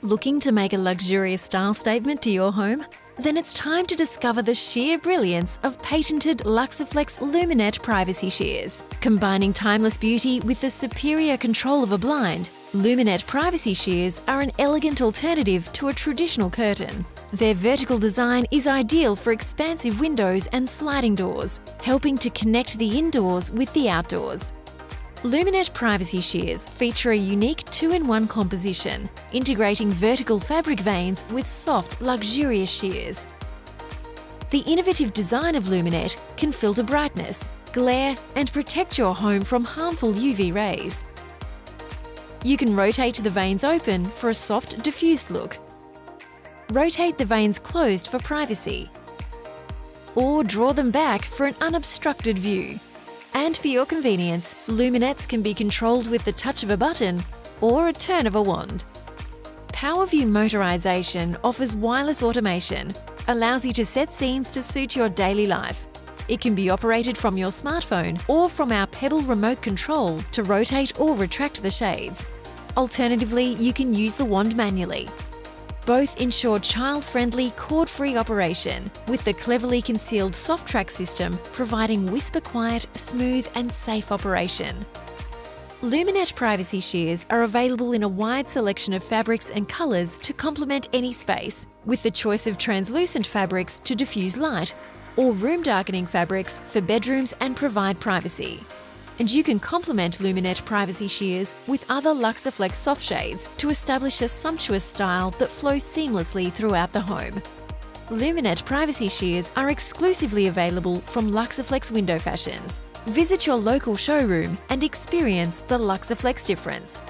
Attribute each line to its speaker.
Speaker 1: Looking to make a luxurious style statement to your home? Then it's time to discover the sheer brilliance of patented Luxaflex Luminette Privacy Sheers. Combining timeless beauty with the superior control of a blind, Luminette Privacy Sheers are an elegant alternative to a traditional curtain. Their vertical design is ideal for expansive windows and sliding doors, helping to connect the indoors with the outdoors. Luminette Privacy Sheers feature a unique 2-in-1 composition, integrating vertical fabric veins with soft, luxurious sheers. The innovative design of Luminette can filter brightness, glare, and protect your home from harmful UV rays. You can rotate the veins open for a soft, diffused look. Rotate the veins closed for privacy. Or draw them back for an unobstructed view. And for your convenience, luminettes can be controlled with the touch of a button or a turn of a wand. PowerView motorization offers wireless automation, allows you to set scenes to suit your daily life. It can be operated from your smartphone or from our Pebble remote control to rotate or retract the shades. Alternatively, you can use the wand manually. Both ensure child-friendly, cord-free operation, with the cleverly concealed soft track system providing whisper-quiet, smooth and safe operation. Luminette Privacy Sheers are available in a wide selection of fabrics and colours to complement any space, with the choice of translucent fabrics to diffuse light, or room-darkening fabrics for bedrooms and provide privacy. And you can complement Luminette Privacy Sheers with other Luxaflex soft shades to establish a sumptuous style that flows seamlessly throughout the home. Luminette Privacy Sheers are exclusively available from Luxaflex Window Fashions. Visit your local showroom and experience the Luxaflex difference.